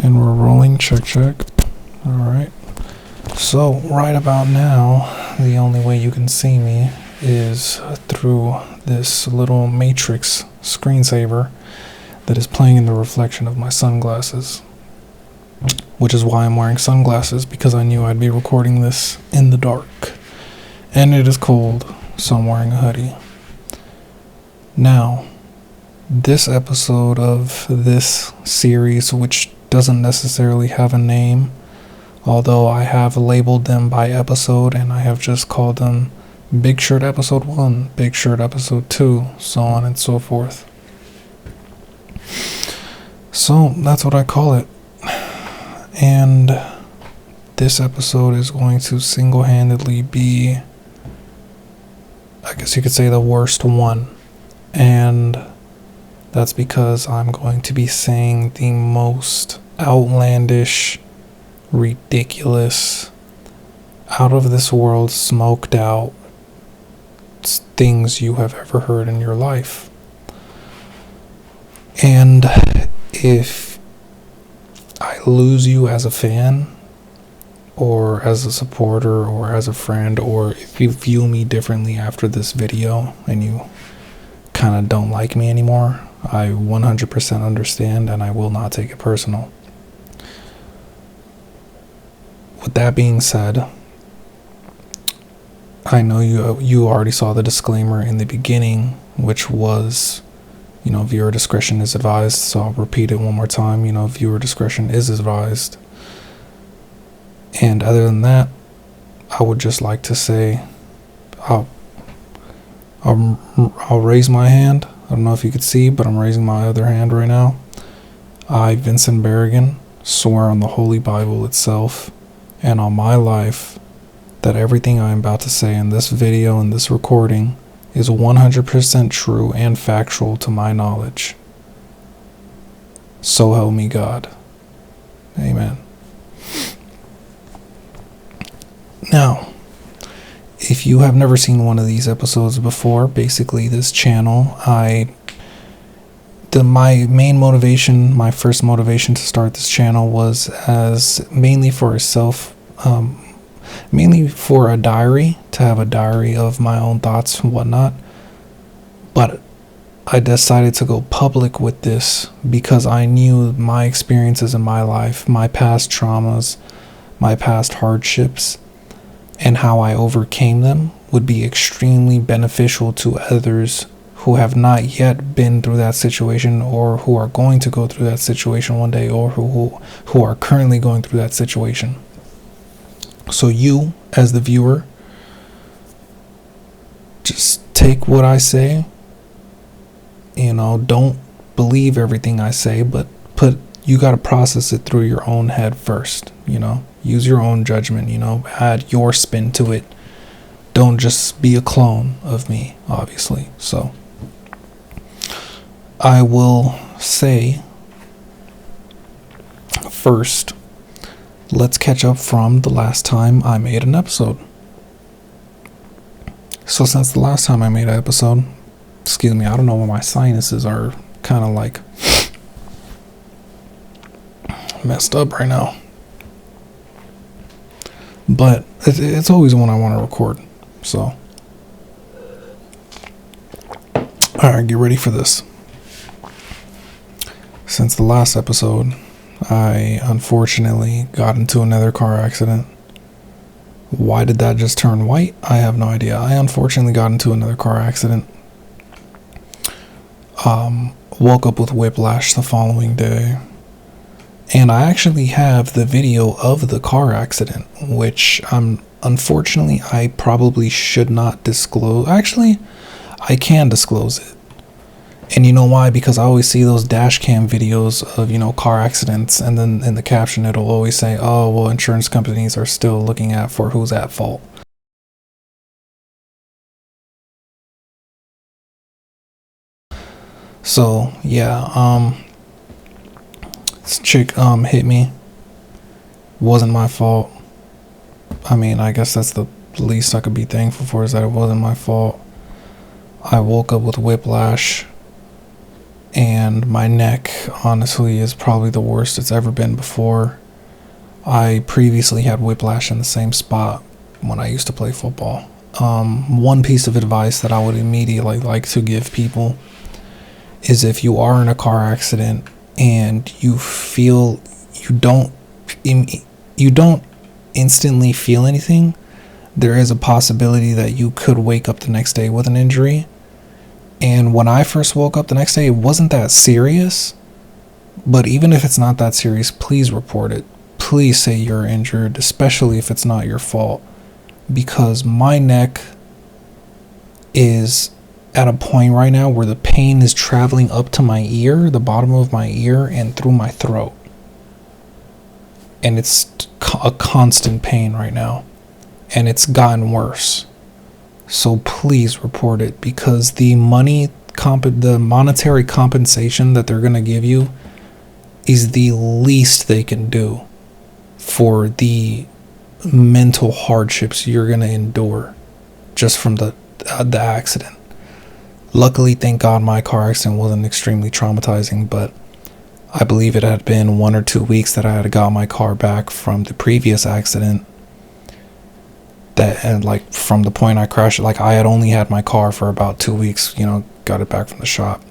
And we're rolling. Check, check. Alright. So, right about now, the only way you can see me is through this little matrix screensaver that is playing in the reflection of my sunglasses. Which is why I'm wearing sunglasses, because I knew I'd be recording this in the dark. And it is cold, so I'm wearing a hoodie. Now, this episode of this series, which doesn't necessarily have a name, although I have labeled them by episode and I have just called them Big Shirt Episode 1, Big Shirt Episode 2, so on and so forth. So that's what I call it. And this episode is going to single-handedly be, I guess you could say, the worst one. And that's because I'm going to be saying the most outlandish, ridiculous, out of this world, smoked out things you have ever heard in your life. And if I lose you as a fan, or as a supporter, or as a friend, or if you view me differently after this video and you kind of don't like me anymore, I 100% understand and I will not take it personal. With that being said, I know you already saw the disclaimer in the beginning, which was, viewer discretion is advised, so I'll repeat it one more time, viewer discretion is advised. And other than that, I would just like to say, I'll raise my hand. I don't know if you could see, but I'm raising my other hand right now. I, Vincent Berrigan, swear on the Holy Bible itself and on my life that everything I'm about to say in this video and this recording is 100% true and factual to my knowledge. So help me God. Amen. Now, if you have never seen one of these episodes before, basically this channel, my main motivation, my first motivation to start this channel was as mainly for a diary, to have a diary of my own thoughts and whatnot. But I decided to go public with this because I knew my experiences in my life, my past traumas, my past hardships, and how I overcame them would be extremely beneficial to others who have not yet been through that situation, or who are going to go through that situation one day, or who are currently going through that situation. So you, as the viewer, just take what I say, don't believe everything I say, but you got to process it through your own head first, use your own judgment, add your spin to it. Don't just be a clone of me, obviously. So I will say first, let's catch up from the last time I made an episode. So since the last time I made an episode, I don't know why my sinuses are kind of like messed up right now. But it's always one I want to record. So, alright, get ready for this. Since the last episode, I unfortunately got into another car accident. Why did that just turn white? I have no idea. I unfortunately got into another car accident. Woke up with whiplash the following day. And I actually have the video of the car accident, which unfortunately I probably should not disclose. Actually, I can disclose it. And you know why? Because I always see those dash cam videos of, car accidents, and then in the caption it'll always say, oh, well, insurance companies are still looking for who's at fault. So, yeah, this chick hit me. Wasn't my fault. I guess that's the least I could be thankful for, is that it wasn't my fault. I woke up with whiplash. and my neck, honestly, is probably the worst it's ever been before. I previously had whiplash in the same spot when I used to play football. One piece of advice that I would immediately like to give people is if you are in a car accident and you feel you don't instantly feel anything, there is a possibility that you could wake up the next day with an injury. And when I first woke up the next day, it wasn't that serious. But even if it's not that serious, please report it. Please say you're injured, especially if it's not your fault. Because my neck is at a point right now where the pain is traveling up to my ear, the bottom of my ear, and through my throat. And it's a constant pain right now. And it's gotten worse. So please report it, because the monetary compensation that they're going to give you is the least they can do for the mental hardships you're going to endure just from the accident. Luckily, thank God, my car accident wasn't extremely traumatizing, but I believe it had been 1 or 2 weeks that I had got my car back from the previous accident. And like from the point I crashed, like I had only had my car for about 2 weeks, got it back from the shop.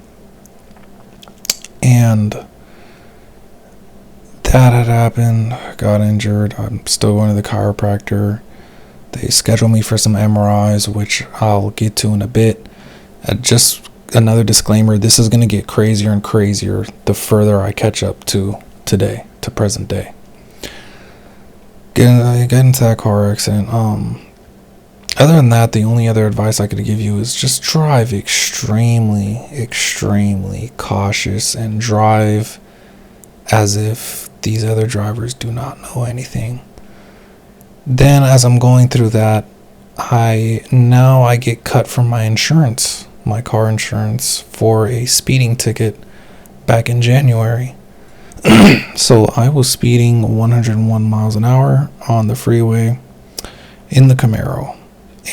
And that had happened, got injured. I'm still going to the chiropractor. They scheduled me for some MRIs, which I'll get to in a bit. Just another disclaimer, this is going to get crazier and crazier the further I catch up to today, to present day. Get into that car accident. Other than that, the only other advice I could give you is just drive extremely, extremely cautious, and drive as if these other drivers do not know anything. Then, as I'm going through that, I get cut from my insurance, my car insurance, for a speeding ticket back in January. So I was speeding 101 miles an hour on the freeway in the Camaro,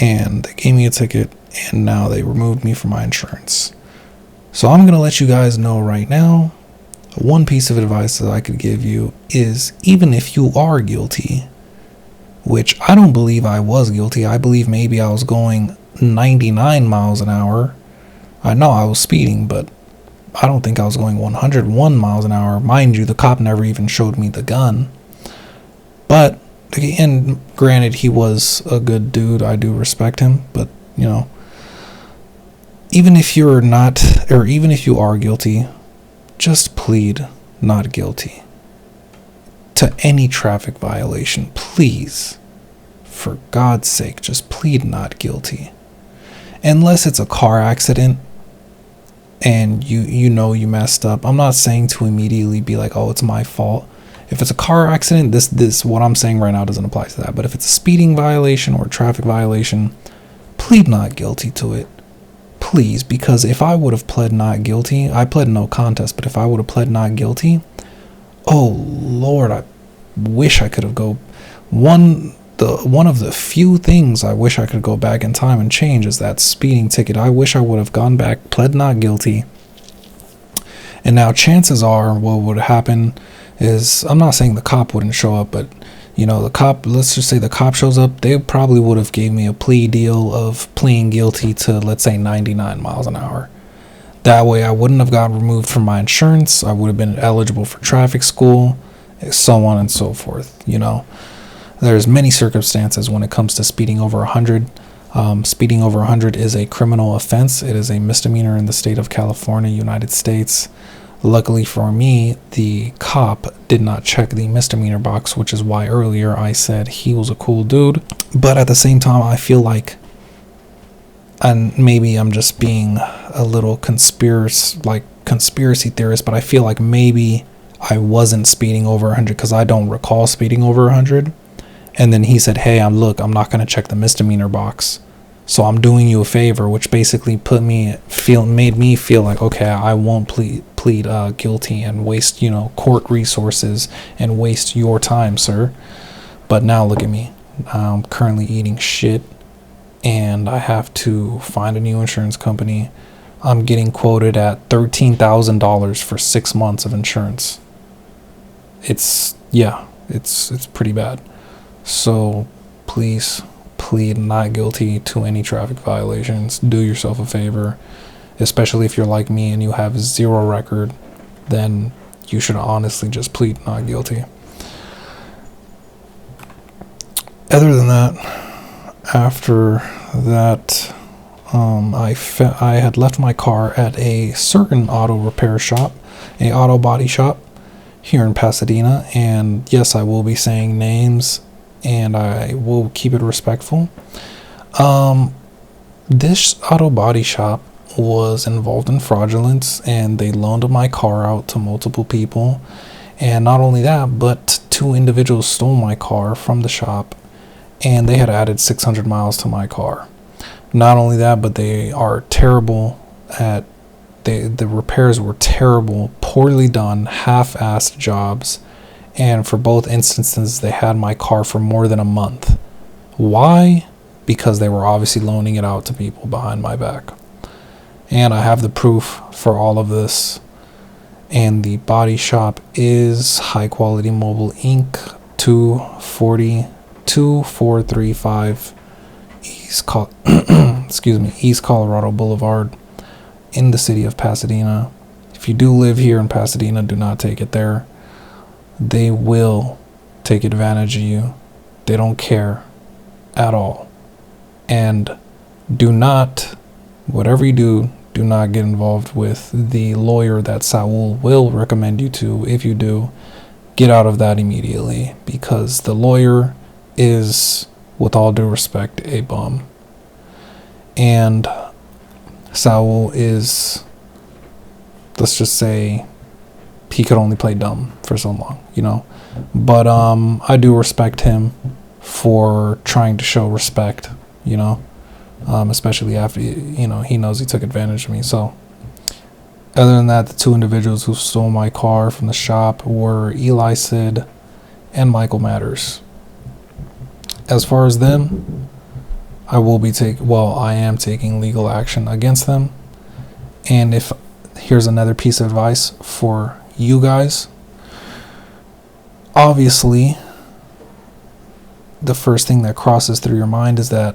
and they gave me a ticket, and now they removed me from my insurance. So I'm going to let you guys know right now, one piece of advice that I could give you is, even if you are guilty, which I don't believe I was guilty, I believe maybe I was going 99 miles an hour. I know I was speeding, but I don't think I was going 101 miles an hour. Mind you, the cop never even showed me the gun. But, and granted, he was a good dude. I do respect him. But, even if you're not, or even if you are guilty, just plead not guilty to any traffic violation. Please, for God's sake, just plead not guilty. Unless it's a car accident and you messed up. I'm not saying to immediately be like, oh, it's my fault. If it's a car accident, this what I'm saying right now doesn't apply to that. But if it's a speeding violation or a traffic violation, plead not guilty to it. Please, because if I would have pled not guilty, I pled no contest, but if I would have pled not guilty, oh Lord, I wish I could have one of the few things I wish I could go back in time and change is that speeding ticket. I wish I would have gone back, pled not guilty. And now chances are what would happen is, I'm not saying the cop wouldn't show up, but the cop, let's just say the cop shows up, they probably would have gave me a plea deal of pleading guilty to, let's say, 99 miles an hour. That way I wouldn't have got removed from my insurance. I would have been eligible for traffic school, so on and so forth. There's many circumstances when it comes to speeding over 100. Speeding over 100 is a criminal offense. It is a misdemeanor in the state of California, United States. Luckily for me, the cop did not check the misdemeanor box, which is why earlier I said he was a cool dude. But at the same time, I feel like, and maybe I'm just being a little conspiracy theorist, but I feel like maybe I wasn't speeding over 100 because I don't recall speeding over 100. And then he said, hey, I'm not going to check the misdemeanor box, so I'm doing you a favor, which basically made me feel like, okay, I won't plead guilty and waste, court resources and waste your time, sir. But now look at me. I'm currently eating shit, and I have to find a new insurance company. I'm getting quoted at $13,000 for 6 months of insurance. It's pretty bad. So please plead not guilty to any traffic violations. Do yourself a favor, especially if you're like me and you have zero record, then you should honestly just plead not guilty. Other than that, after that, I had left my car at a certain auto repair shop, a auto body shop here in Pasadena, and yes, I will be saying names, and I will keep it respectful. This auto body shop was involved in fraudulence, and they loaned my car out to multiple people, and not only that, but 2 individuals stole my car from the shop, and they had added 600 miles to my car. Not only that, but they are terrible at the repairs were terrible, poorly done, half-assed jobs, and for both instances they had my car for more than a month. Why? Because they were obviously loaning it out to people behind my back. And I have the proof for all of this. And the body shop is High Quality Mobile Inc. 2435 East Colorado Boulevard in the city of Pasadena. If you do live here in Pasadena, do not take it there. They will take advantage of you. They don't care at all. And do not, whatever you do, do not get involved with the lawyer that Saul will recommend you to. If you do, get out of that immediately, because the lawyer is, with all due respect, a bum. And Saul is, let's just say, he could only play dumb for so long, But I do respect him for trying to show respect, especially after, he knows he took advantage of me. So other than that, the 2 individuals who stole my car from the shop were Eli Sid and Michael Matters. As far as them, I am taking legal action against them. And here's another piece of advice for you guys. Obviously, the first thing that crosses through your mind is that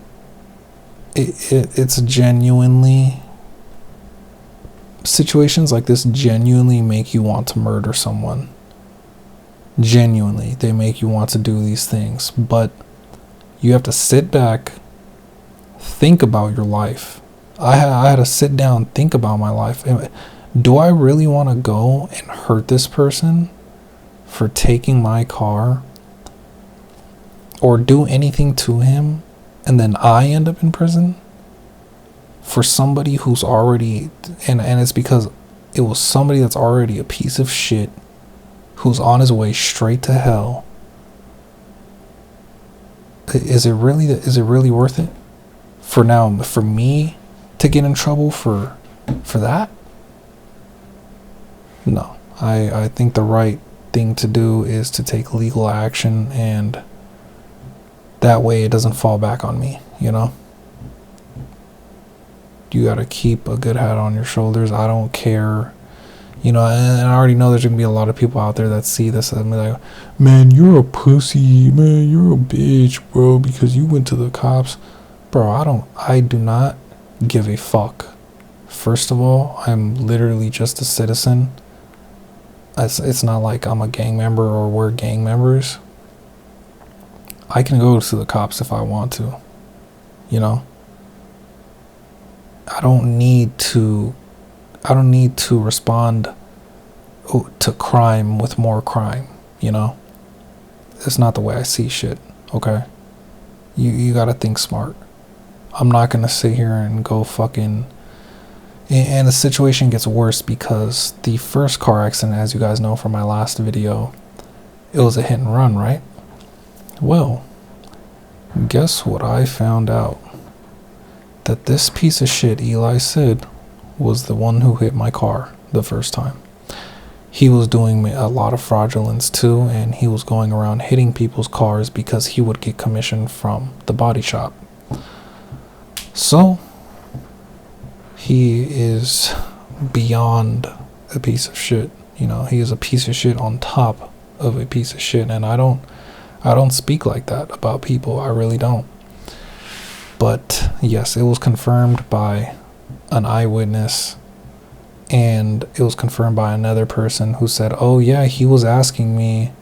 it's genuinely, situations like this genuinely make you want to murder someone. Genuinely, they make you want to do these things. But you have to sit back, think about your life. I had to sit down, think about my life. Do I really want to go and hurt this person for taking my car, or do anything to him and then I end up in prison for somebody who's already, and it's because it was somebody that's already a piece of shit, who's on his way straight to hell? Is it really worth it for me to get in trouble for that? No. I think the right thing to do is to take legal action, and that way it doesn't fall back on me, You gotta keep a good head on your shoulders. I don't care, and I already know there's gonna be a lot of people out there that see this and be like, man, you're a pussy, man, you're a bitch, bro, because you went to the cops. Bro, I do not give a fuck. First of all, I'm literally just a citizen. It's not like I'm a gang member or we're gang members. I can go to the cops if I want to, I don't need to respond to crime with more crime, It's not the way I see shit, okay? You gotta think smart. I'm not gonna sit here and go fucking... And the situation gets worse because the first car accident, as you guys know from my last video, it was a hit and run, right? Well, guess what I found out? That this piece of shit, Eli Sid, was the one who hit my car the first time. He was doing a lot of fraudulence too, and he was going around hitting people's cars because he would get commission from the body shop. So he is beyond a piece of shit. You know, he is a piece of shit on top of a piece of shit, and I don't speak like that about people. I really don't. But yes, it was confirmed by an eyewitness, and it was confirmed by another person who said, "Oh yeah, he was asking me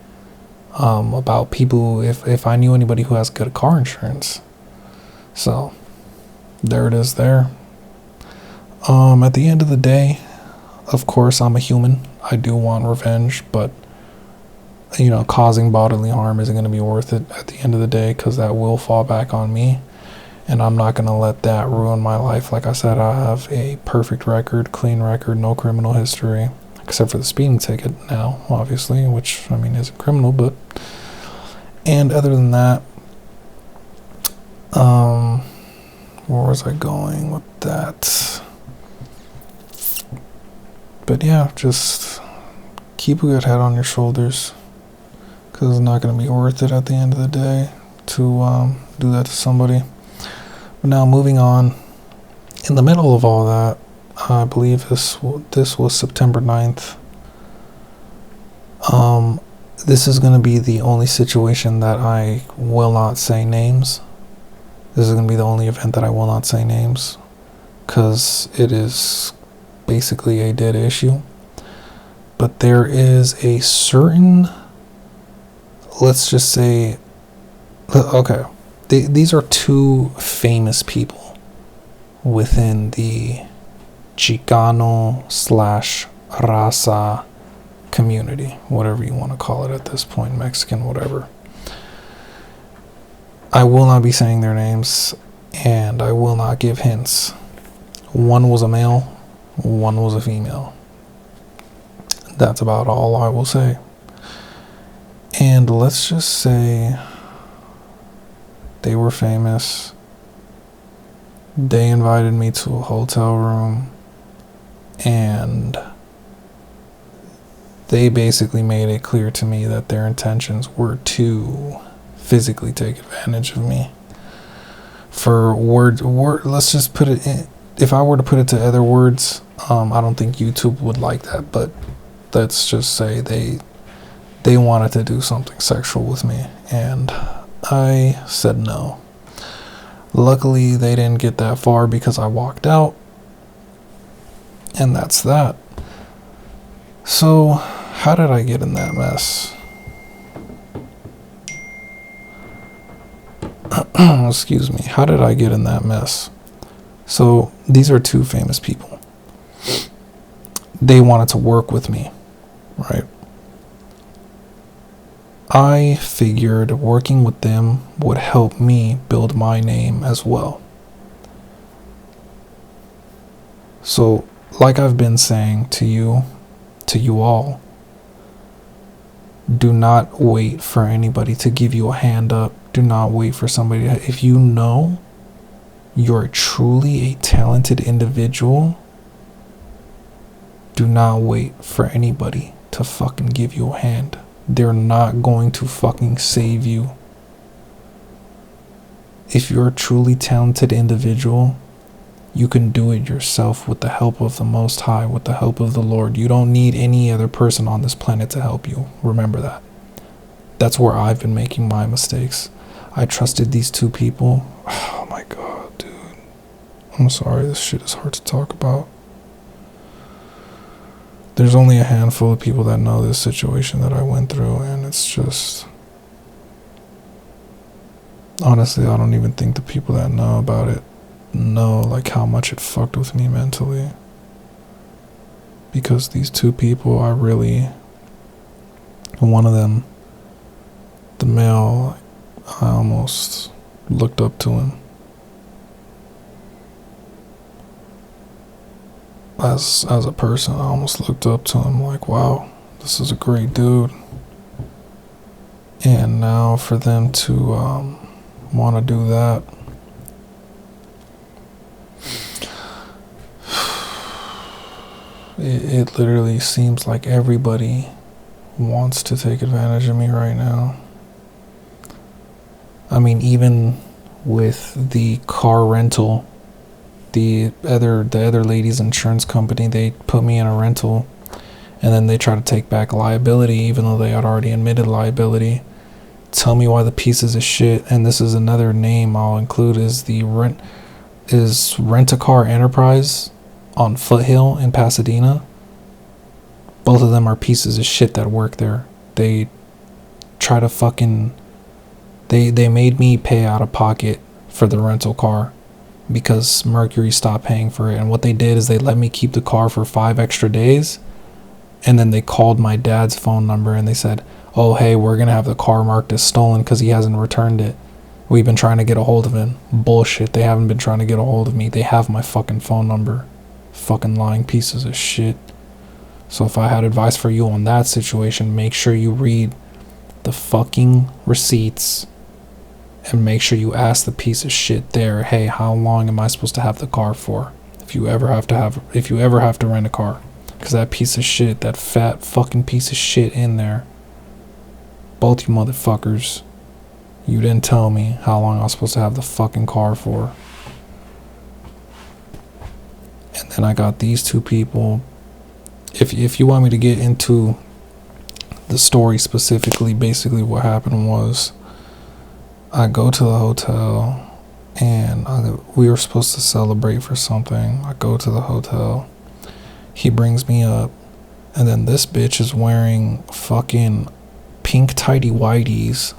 about people if I knew anybody who has good car insurance." So there it is there. At the end of the day, of course, I'm a human. I do want revenge, but you know, causing bodily harm isn't going to be worth it at the end of the day, because that will fall back on me, and I'm not going to let that ruin my life. Like I said, I have a perfect record, clean record, no criminal history, except for the speeding ticket now, obviously, which, I mean, isn't criminal, but... And other than that, where was I going with that? But yeah, just keep a good head on your shoulders, because it's not going to be worth it at the end of the day to do that to somebody. But now, moving on, in the middle of all that, I believe this was September 9th. This is going to be the only situation that I will not say names. This is going to be the only event that I will not say names, because it is basically a dead issue. But there is a certain, let's just say, okay, these are two famous people within the Chicano / Raza community, whatever you want to call it at this point, Mexican, whatever. I will not be saying their names, and I will not give hints. One was a male, one was a female. That's about all I will say. And let's just say they were famous. They invited me to a hotel room, and they basically made it clear to me that their intentions were to physically take advantage of me. For word, let's just put it in. If I were to put it to other words, I don't think YouTube would like that, but let's just say they wanted to do something sexual with me, and I said no. Luckily, they didn't get that far because I walked out, and that's that. So, how did I get in that mess? Excuse me. How did I get in that mess? So, these are two famous people. They wanted to work with me, right? I figured working with them would help me build my name as well. So, like I've been saying to you all, do not wait for anybody to give you a hand up. Do not wait for somebody. If you know you're truly a talented individual, do not wait for anybody to fucking give you a hand. They're not going to fucking save you. If you're a truly talented individual, you can do it yourself with the help of the Most High, with the help of the Lord. You don't need any other person on this planet to help you. Remember that. That's where I've been making my mistakes. I trusted these two people. Oh my God, dude. I'm sorry, this shit is hard to talk about. There's only a handful of people that know this situation that I went through, and it's just... Honestly, I don't even think the people that know about it know like how much it fucked with me mentally. Because these two people, I really... One of them, the male, I almost looked up to him. As a person, I almost looked up to him like, wow, this is a great dude. And now for them to want to do that, it literally seems like everybody wants to take advantage of me right now. I mean, even with the car rental the other lady's insurance company, they put me in a rental, and then they try to take back liability even though they had already admitted liability. Tell me why the pieces of shit, and this is another name I'll include, is Rent-A-Car Enterprise on Foothill in Pasadena. Both of them are pieces of shit that work there. They try to fucking they made me pay out of pocket for the rental car because Mercury stopped paying for it. And what they did is they let me keep the car for 5 extra days, and then they called my dad's phone number and they said, oh hey, we're gonna have the car marked as stolen because he hasn't returned it. We've been trying to get a hold of him. Bullshit, they haven't been trying to get a hold of me. They have my fucking phone number. Fucking lying pieces of shit. So if I had advice for you on that situation, make sure you read the fucking receipts and make sure you ask the piece of shit there, hey, how long am I supposed to have the car for? If you ever have to rent a car. Because that piece of shit, that fat fucking piece of shit in there, both you motherfuckers, you didn't tell me how long I was supposed to have the fucking car for. And then I got these two people. If you want me to get into the story specifically, basically what happened was I go to the hotel and we were supposed to celebrate for something. I go to the hotel. He brings me up, and then this bitch is wearing fucking pink tighty whities.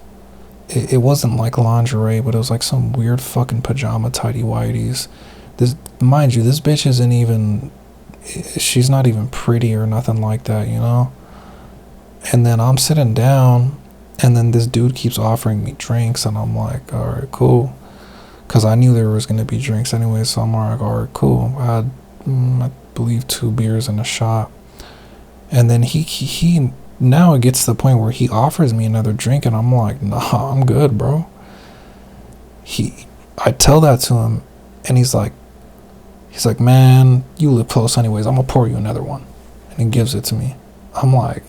It wasn't like lingerie, but it was like some weird fucking pajama tighty whities. This, mind you, this bitch isn't even, she's not even pretty or nothing like that, you know? And then I'm sitting down, and then this dude keeps offering me drinks, and I'm like, alright, cool. Because I knew there was going to be drinks anyway, so I'm like, alright, cool. I had, I believe, 2 beers and a shot. And then he now it gets to the point where he offers me another drink, and I'm like, nah, I'm good, bro. I tell that to him, and he's like, man, you live close anyways, I'm gonna pour you another one. And he gives it to me. I'm like,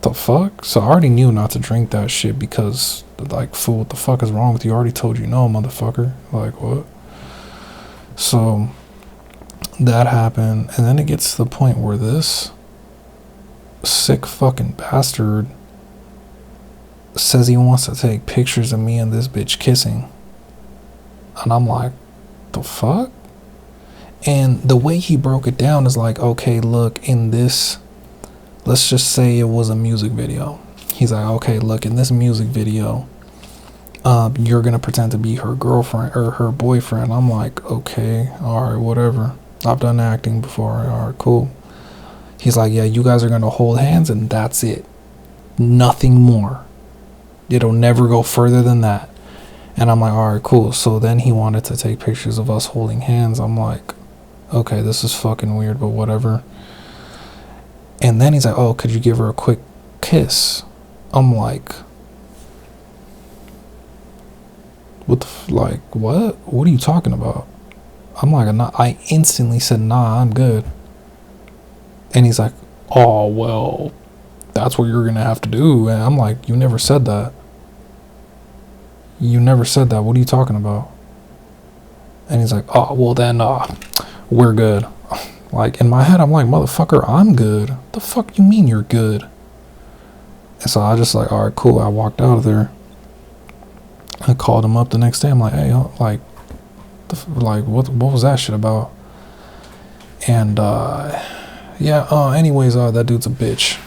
the fuck? So I already knew not to drink that shit because, like, fool, what the fuck is wrong with you? I already told you no, motherfucker. Like, what? So that happened, and then it gets to the point where this sick fucking bastard says he wants to take pictures of me and this bitch kissing. And I'm like, the fuck? And the way he broke it down is like, okay, look, in this, let's just say it was a music video. He's like, okay, look, in this music video, you're gonna pretend to be her girlfriend or her boyfriend. I'm like, okay, alright, whatever. I've done acting before. Alright, cool. He's like, yeah, you guys are gonna hold hands and that's it. Nothing more. It'll never go further than that. And I'm like, alright, cool. So then he wanted to take pictures of us holding hands. I'm like, okay, this is fucking weird, but whatever. And then he's like, oh, could you give her a quick kiss? I'm like, what what are you talking about? I'm like, I instantly said, nah, I'm good. And he's like, oh, well, that's what you're gonna have to do. And I'm like, you never said that. You never said that. What are you talking about? And he's like, oh, well then, we're good. Like, in my head, I'm like, motherfucker, I'm good. The fuck you mean you're good? And so I just like, alright, cool. I walked out of there. I called him up the next day. I'm like, hey, what was that shit about? And, anyways, that dude's a bitch.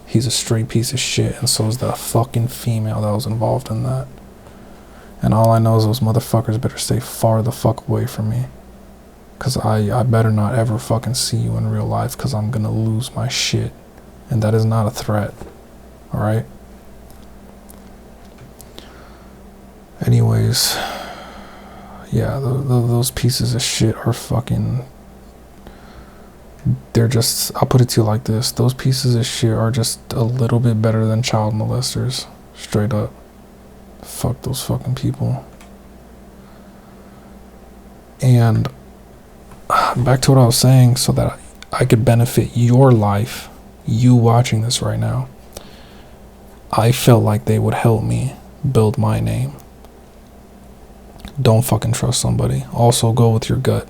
He's a straight piece of shit, and so is the fucking female that was involved in that. And all I know is those motherfuckers better stay far the fuck away from me. Cause I better not ever fucking see you in real life, cause I'm gonna lose my shit. And that is not a threat. Alright? Anyways, yeah, those pieces of shit are fucking, they're just, I'll put it to you like this, those pieces of shit are just a little bit better than child molesters. Straight up. Fuck those fucking people. And back to what I was saying, so that I could benefit your life, you watching this right now, I felt like they would help me build my name. Don't fucking trust somebody. Also, go with your gut.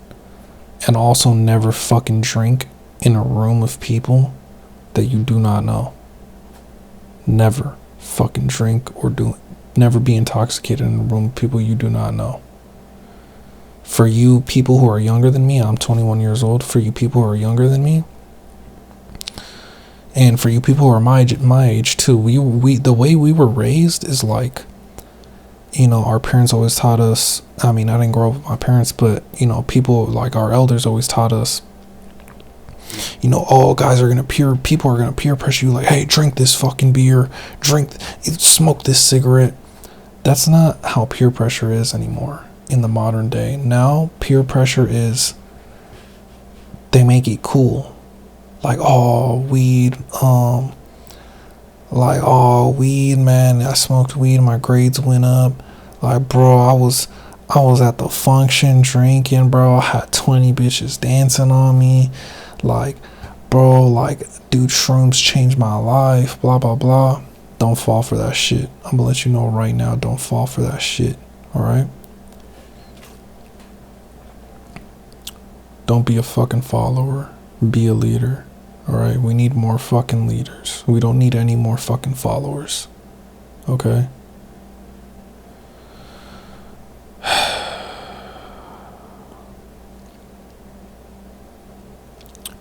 And also never fucking drink in a room of people that you do not know. Never fucking drink or never be intoxicated in a room of people you do not know. For you people who are younger than me, I'm 21 years old. For you people who are younger than me, and for you people who are my age too, we the way we were raised is like, our parents always taught us. I mean, I didn't grow up with my parents, but people like our elders always taught us. All people are gonna peer pressure you, like, hey, drink this fucking beer, smoke this cigarette. That's not how peer pressure is anymore in the modern day. Now, peer pressure is, they make it cool. Like, oh, weed, man, I smoked weed, my grades went up. Like, bro, I was at the function drinking, bro. I had 20 bitches dancing on me. Like, bro, like, dude, shrooms changed my life, blah, blah, blah. Don't fall for that shit. I'm gonna let you know right now, don't fall for that shit, alright? Don't be a fucking follower. Be a leader, alright? We need more fucking leaders. We don't need any more fucking followers, okay?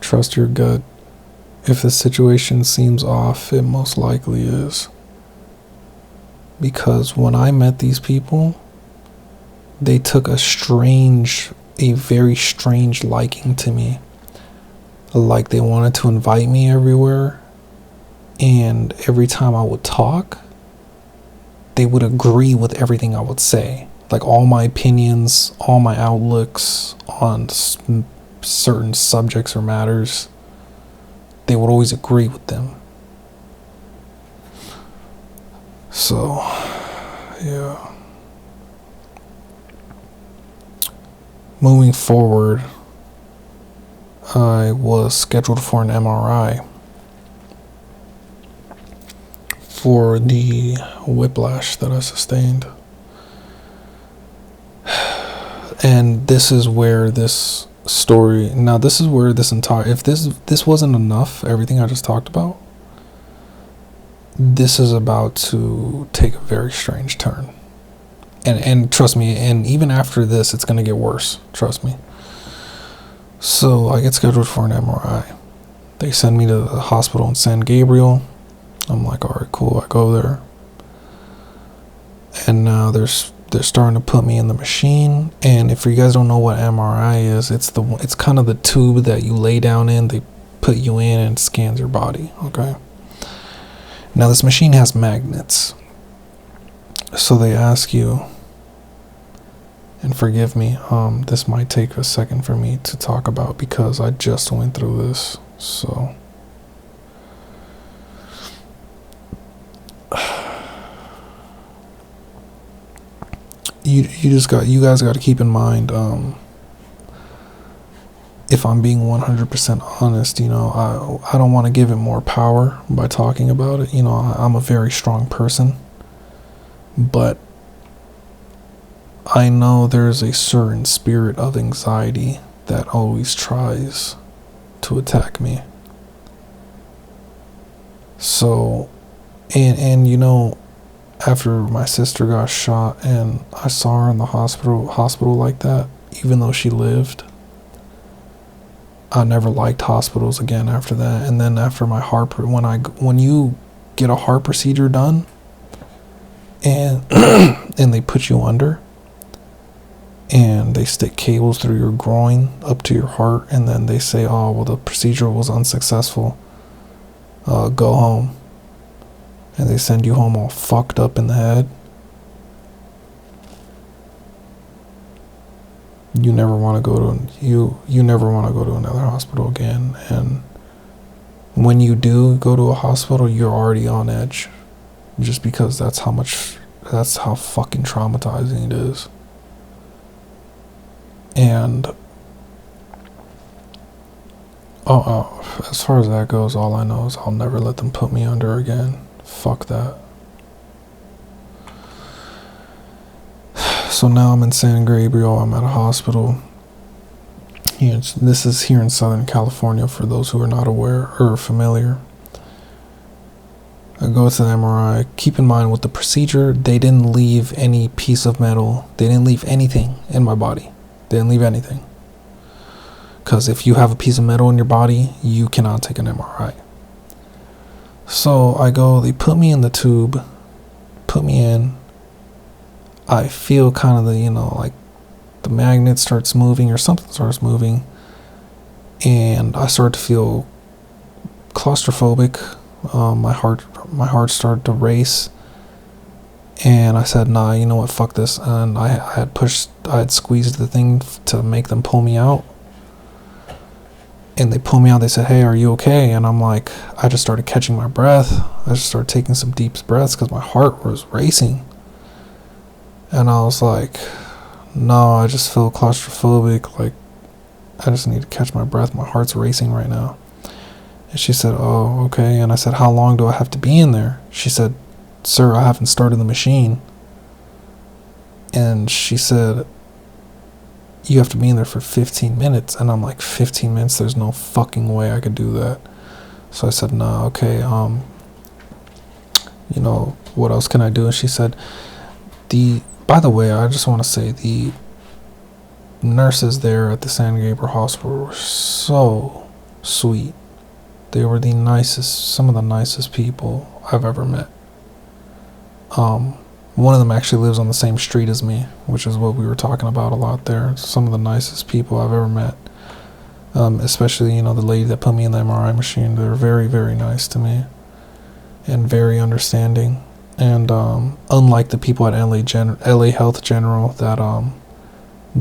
Trust your gut. If the situation seems off, it most likely is. Because when I met these people, they took a very strange liking to me. Like, they wanted to invite me everywhere, and every time I would talk, they would agree with everything I would say. Like, all my opinions, all my outlooks on certain subjects or matters, they would always agree with them. So, yeah. Moving forward, I was scheduled for an MRI for the whiplash that I sustained. And this is where this story, now this is where this entire, if this wasn't enough, everything I just talked about, this is about to take a very strange turn. And trust me, and even after this, it's going to get worse. Trust me. So I get scheduled for an MRI. They send me to the hospital in San Gabriel. I'm like, all right, cool. I go there. And now they're starting to put me in the machine. And if you guys don't know what MRI is, it's kind of the tube that you lay down in. They put you in and scans your body. Okay. Now this machine has magnets. So they ask you, and forgive me, this might take a second for me to talk about because I just went through this. So you guys got to keep in mind, if I'm being 100% honest, I don't want to give it more power by talking about it. I'm a very strong person, but I know there's a certain spirit of anxiety that always tries to attack me. So, and after my sister got shot and I saw her in the hospital like that, even though she lived, I never liked hospitals again after that. And then after my heart, when you get a heart procedure done and and they put you under and they stick cables through your groin up to your heart, and then they say, oh, well, the procedure was unsuccessful, go home. And they send you home all fucked up in the head. You never want to go to you never want to go to another hospital again. And when you do go to a hospital, you're already on edge, just because that's how fucking traumatizing it is. And as far as that goes, all I know is I'll never let them put me under again. Fuck that. So now I'm in San Gabriel. I'm at a hospital. This is here in Southern California for those who are not aware or familiar. I go to the MRI. Keep in mind with the procedure, they didn't leave any piece of metal. They didn't leave anything in my body. They didn't leave anything. Because if you have a piece of metal in your body, you cannot take an MRI. So I go, they put me in the tube, put me in. I feel kind of the, like the magnet starts moving or something starts moving. And I start to feel claustrophobic. My heart started to race. And I said, nah, you know what, fuck this. And I had squeezed the thing to make them pull me out. And they pulled me out. They said, hey, are you okay? And I'm like, I just started catching my breath. I just started taking some deep breaths because my heart was racing. And I was like, no, I just feel claustrophobic. Like, I just need to catch my breath. My heart's racing right now. And she said, oh, okay. And I said, how long do I have to be in there? She said, sir, I haven't started the machine. And she said, you have to be in there for 15 minutes. And I'm like, 15 minutes? There's no fucking way I could do that. So I said, no, okay, what else can I do? And she said, by the way, I just want to say the nurses there at the San Gabriel Hospital were so sweet. They were some of the nicest people I've ever met. One of them actually lives on the same street as me, which is what we were talking about a lot there. Some of the nicest people I've ever met. Especially, the lady that put me in the MRI machine. They were very, very nice to me. And very understanding. And unlike the people at LA Health General that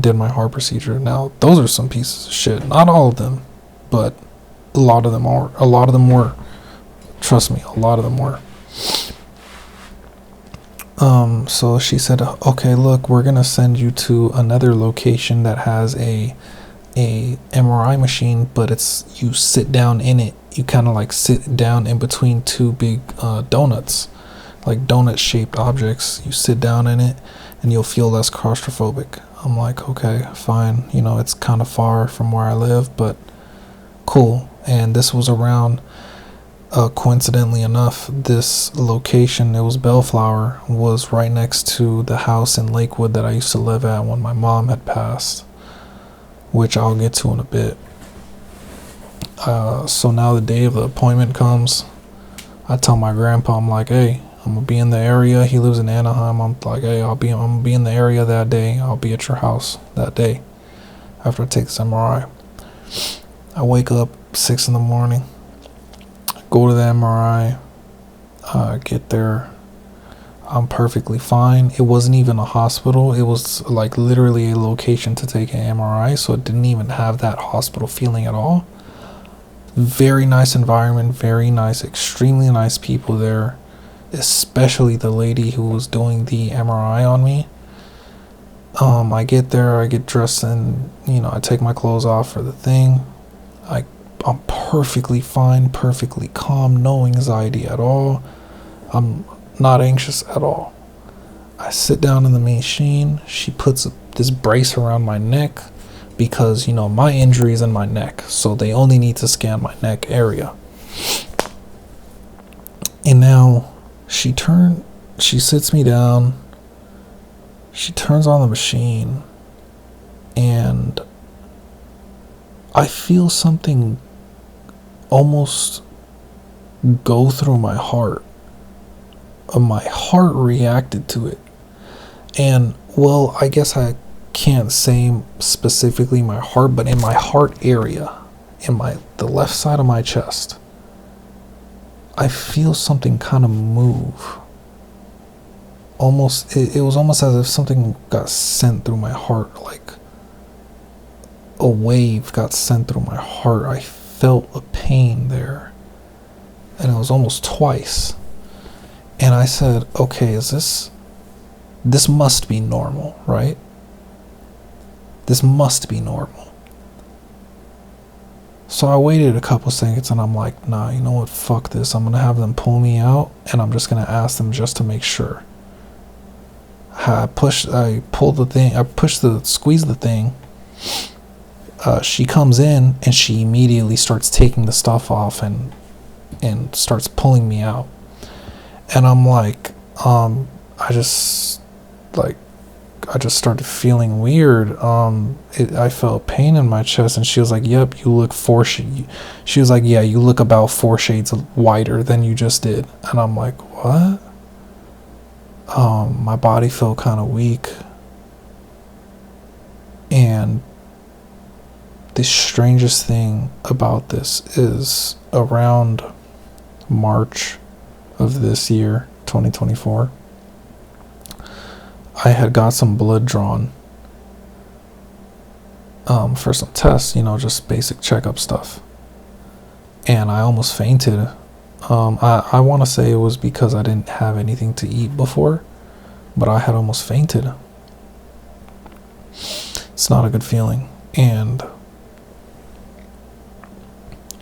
did my heart procedure. Now, those are some pieces of shit. Not all of them, but a lot of them are. A lot of them were. Trust me, a lot of them were. So she said, okay, look, we're gonna send you to another location that has a MRI machine, but you sit down in it. You kind of like sit down in between two big donuts, like donut shaped objects. You sit down in it and you'll feel less claustrophobic. I'm like, okay, fine. It's kind of far from where I live, but cool. And this was around, coincidentally enough, this location, it was Bellflower, was right next to the house in Lakewood that I used to live at when my mom had passed, which I'll get to in a bit. So now the day of the appointment comes. I tell my grandpa, I'm like, hey, I'm gonna be in the area. He lives in Anaheim. I'm like, hey, I'm gonna be in the area that day. I'll be at your house that day after I take this MRI. I wake up 6 a.m, go to the MRI, get there. I'm perfectly fine. It wasn't even a hospital. It was like literally a location to take an MRI, so it didn't even have that hospital feeling at all. Very nice environment, very nice, extremely nice people there, especially the lady who was doing the MRI on me. I get there, I get dressed, and I take my clothes off for the thing. I'm perfectly fine, perfectly calm, no anxiety at all. I'm not anxious at all. I sit down in the machine. She puts this brace around my neck because, my injury is in my neck, so they only need to scan my neck area. And now she sits me down, she turns on the machine, and I feel something almost go through my heart. My heart reacted to it. And, well, I guess I can't say specifically my heart, but in my heart area, in the left side of my chest, I feel something kind of move. It was almost as if something got sent through my heart, like a wave got sent through my heart. I felt a pain there, and it was almost twice. And I said, okay, this must be normal, right? This must be normal. So I waited a couple seconds, and I'm like, nah, you know what, fuck this. I'm gonna have them pull me out, and I'm just gonna ask them just to make sure. I squeezed the thing. She comes in and she immediately starts taking the stuff off and starts pulling me out. And I'm like, I just like I just started feeling weird. I felt pain in my chest, and she was like, "Yep, you look She was like, "Yeah, you look about 4 shades whiter than you just did." And I'm like, "What?" My body felt kind of weak, and the strangest thing about this is around March of this year, 2024. I had got some blood drawn for some tests, just basic checkup stuff. And I almost fainted. I want to say it was because I didn't have anything to eat before, but I had almost fainted. It's not a good feeling. And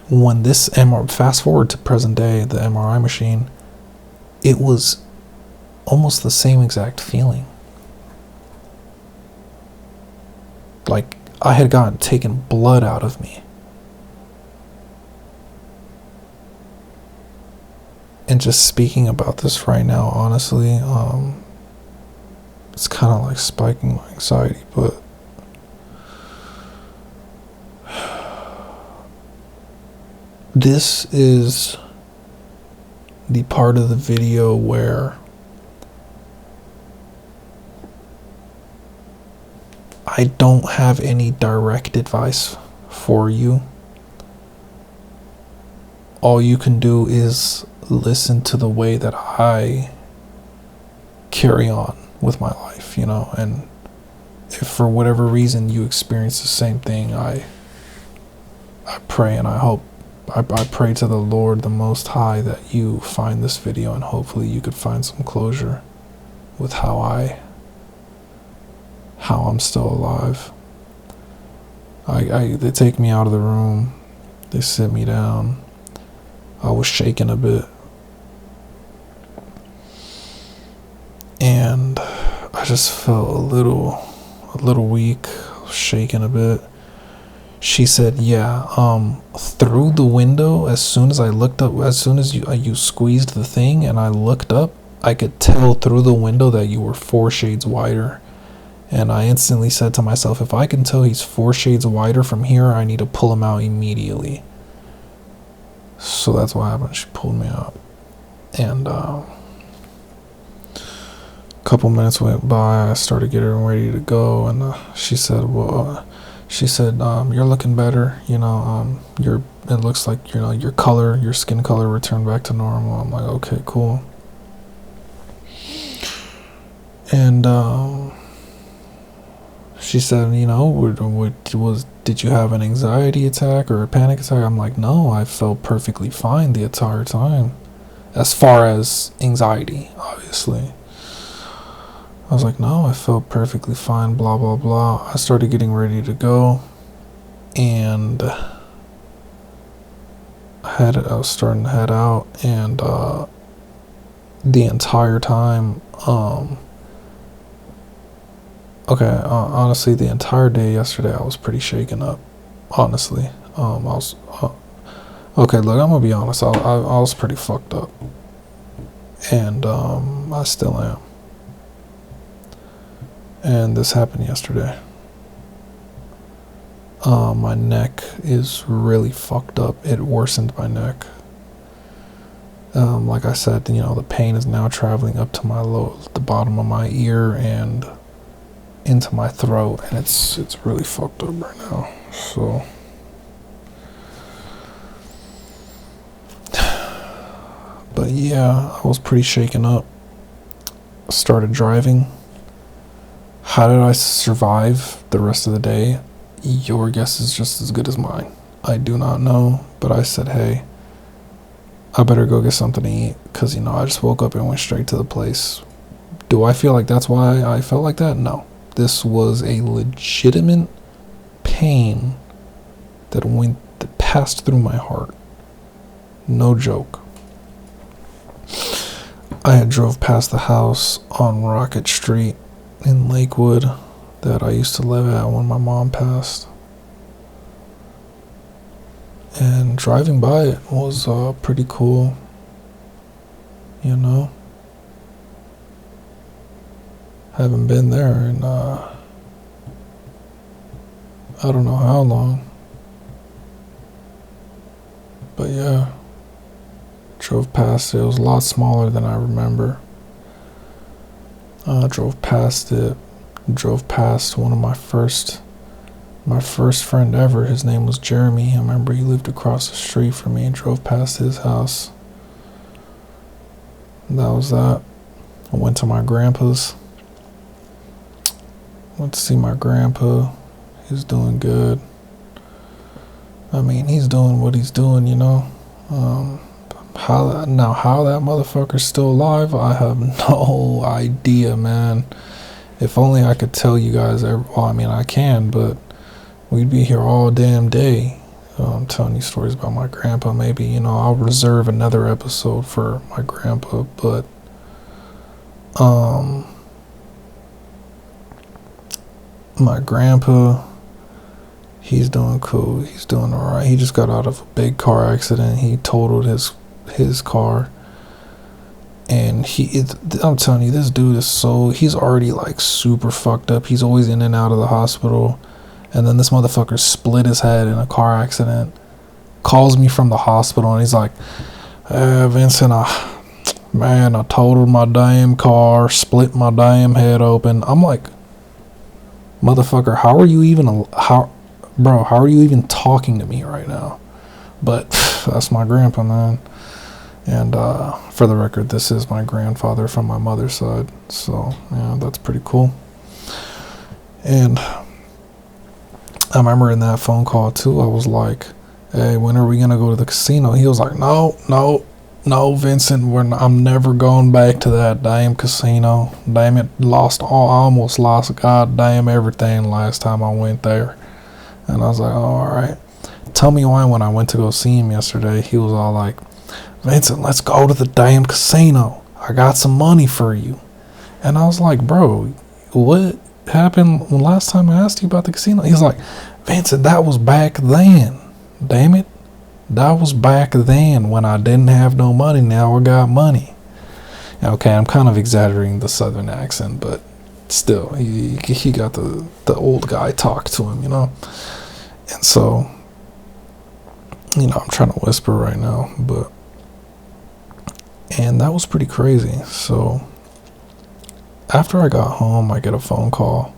when this fast forward to present day, the MRI machine, it was almost the same exact feeling. Like I had gotten taken blood out of me. And just speaking about this right now, honestly, it's kind of like spiking my anxiety, but this is the part of the video where I don't have any direct advice for you. All you can do is listen to the way that I carry on with my life, and if for whatever reason you experience the same thing, I pray and I hope, I pray to the Lord, the Most High, that you find this video and hopefully you could find some closure with how I'm still alive. They take me out of the room, they sit me down. I was shaking a bit, and I just felt a little weak, shaking a bit. She said, "Yeah, through the window, as soon as I looked up, as soon as you squeezed the thing and I looked up, I could tell through the window that you were 4 shades whiter." And I instantly said to myself, if I can tell he's 4 shades whiter from here, I need to pull him out immediately. So that's what happened. She pulled me out. And a couple minutes went by. I started getting ready to go. And she said, you're looking better. It looks like, your skin color returned back to normal. I'm like, okay, cool. And she said, did you have an anxiety attack or a panic attack? I'm like, no, I felt perfectly fine the entire time. As far as anxiety, obviously. I was like, no, I felt perfectly fine, blah, blah, blah. I started getting ready to go. And I was starting to head out. And the entire time, honestly, the entire day yesterday, I was pretty shaken up. Honestly, okay. Look, I'm gonna be honest. I was pretty fucked up, and I still am. And this happened yesterday. My neck is really fucked up. It worsened my neck. Like I said, the pain is now traveling up to the bottom of my ear and into my throat, and it's really fucked up right now. So but yeah, I was pretty shaken up. Started driving. How did I survive the rest of the day? Your guess is just as good as mine. I do not know, but I said, hey, I better go get something to eat, because I just woke up and went straight to the place. Do I feel like that's why I felt like that? No. This was a legitimate pain that passed through my heart. No joke. I had drove past the house on Rocket Street in Lakewood that I used to live at when my mom passed. And driving by it was pretty cool, you know. Haven't been there in I don't know how long. But yeah, drove past it. It was a lot smaller than I remember. Drove past it. Drove past one of my first friend ever. His name was Jeremy. I remember he lived across the street from me. And drove past his house. And that was that. I went to my grandpa's. Went to see my grandpa. He's doing good. I mean, he's doing what he's doing, you know. How that motherfucker's still alive, I have no idea, man. If only I could tell you guys. Well, I mean, I can, but we'd be here all damn day. I'm telling you stories about my grandpa. Maybe, you know, I'll reserve another episode for my grandpa, but my grandpa, he's doing cool. He's doing alright. He just got out of a big car accident. He totaled his car, and I'm telling you, this dude is he's already like super fucked up. He's always in and out of the hospital, and then this motherfucker split his head in a car accident. Calls me from the hospital, and he's like, Vincent, I totaled my damn car, split my damn head open. I'm like, motherfucker, how are you even talking to me right now? But that's my grandpa, man. And for the record, this is my grandfather from my mother's side. So yeah, that's pretty cool. And I remember in that phone call too, I was like, hey, when are we gonna go to the casino? He was like, no, Vincent, I'm never going back to that damn casino. Damn it, I almost lost goddamn everything last time I went there. And I was like, oh, all right. Tell me why when I went to go see him yesterday, he was all like, Vincent, let's go to the damn casino. I got some money for you. And I was like, bro, what happened last time I asked you about the casino? He's like, Vincent, that was back then. Damn it. That was back then when I didn't have no money. Now I got money. Okay, I'm kind of exaggerating the southern accent, but still, he got the old guy talk to him, you know. And so, you know, I'm trying to whisper right now, and that was pretty crazy. So after I got home, I get a phone call,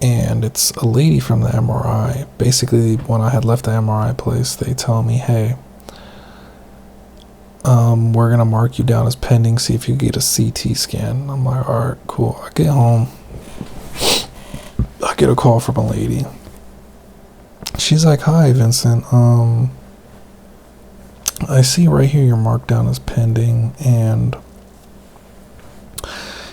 and it's a lady from the MRI. Basically, when I had left the MRI place, they tell me, hey, we're gonna mark you down as pending, see if you get a CT scan. I'm like, all right, cool. I get home, I get a call from a lady. She's like, hi, Vincent, I see right here you're marked down as pending, and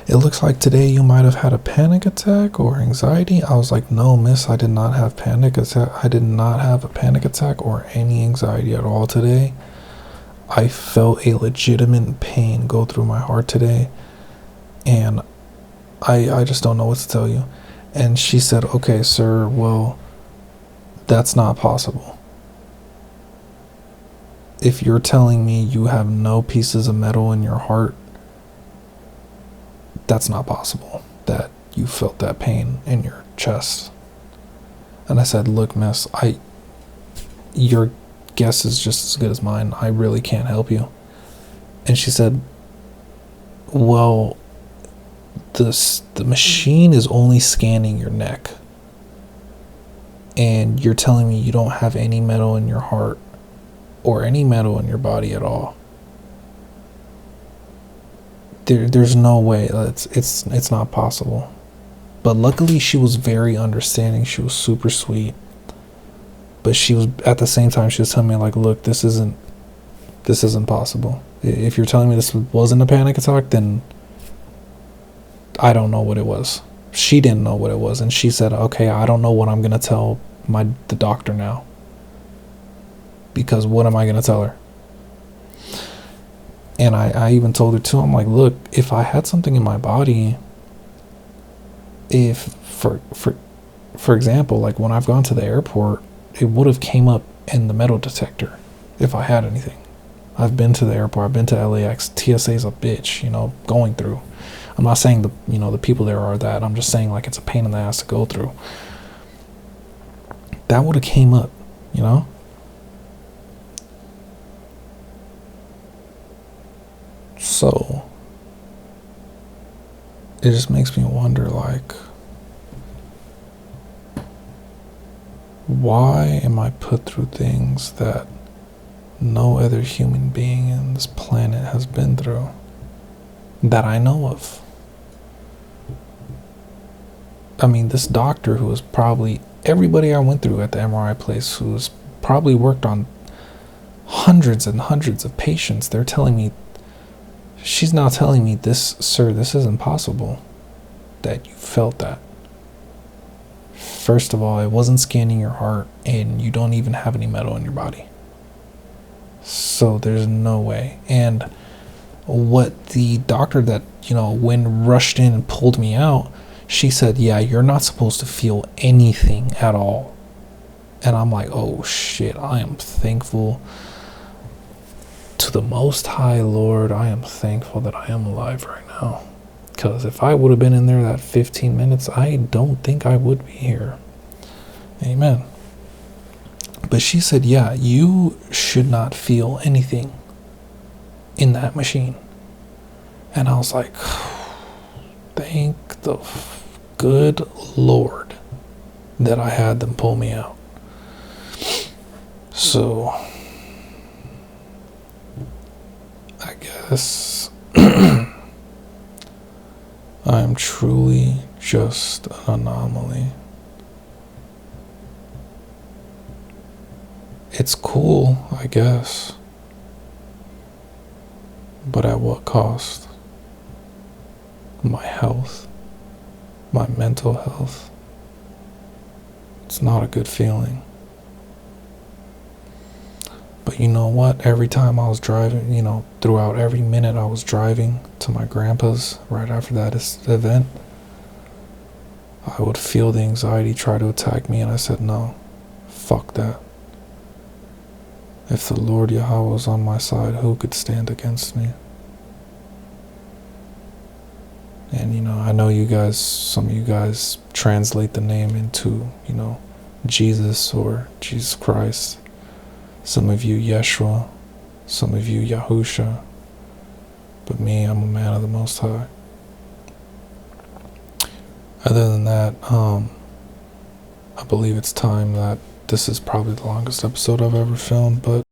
it looks like today you might have had a panic attack or anxiety. I was like, no, miss, I did not have panic attack. I did not have a panic attack or any anxiety at all today. I felt a legitimate pain go through my heart today, and I just don't know what to tell you. And she said, okay, sir, well, that's not possible. If you're telling me you have no pieces of metal in your heart, that's not possible that you felt that pain in your chest. And I said, look, miss, your guess is just as good as mine. I really can't help you. And she said, well, the machine is only scanning your neck, and you're telling me you don't have any metal in your heart or any metal in your body at all. There's no way. It's not possible. But luckily she was very understanding. She was super sweet. But she was, at the same time, she was telling me, like, look, this isn't possible. If you're telling me this wasn't a panic attack, then I don't know what it was. She didn't know what it was, and she said, okay, I don't know what I'm gonna tell the doctor now. Because what am I gonna tell her? And I even told her too, I'm like, look, if I had something in my body, if for example, like when I've gone to the airport, it would have came up and the metal detector if I had anything. I've been to the airport. I've been to LAX. TSA's a bitch, going through. I'm not saying the people there are that. I'm just saying like it's a pain in the ass to go through. That would have came up, So it just makes me wonder, like, why am I put through things that no other human being in this planet has been through that I know of? I mean, this doctor who was probably everybody I went through at the MRI place, who's probably worked on hundreds and hundreds of patients, she's now telling me, sir, this isn't possible that you felt that. First of all, it wasn't scanning your heart, and you don't even have any metal in your body. So there's no way. And what the doctor that, when rushed in and pulled me out, she said, yeah, you're not supposed to feel anything at all. And I'm like, oh shit, I am thankful to the Most High Lord. I am thankful that I am alive right now. Because if I would have been in there that 15 minutes, I don't think I would be here. Amen. But she said, yeah, you should not feel anything in that machine. And I was like, thank the good Lord that I had them pull me out. So I guess I am truly just an anomaly. It's cool, I guess. But at what cost? My health, my mental health. It's not a good feeling. But you know what? Every time I was driving, throughout every minute I was driving to my grandpa's right after that event, I would feel the anxiety try to attack me, and I said, no, fuck that. If the Lord Yahweh was on my side, who could stand against me? And, I know some of you guys translate the name into, Jesus or Jesus Christ. Some of you Yeshua, some of you Yahusha. But me, I'm a man of the Most High. Other than that, I believe it's time that this is probably the longest episode I've ever filmed, but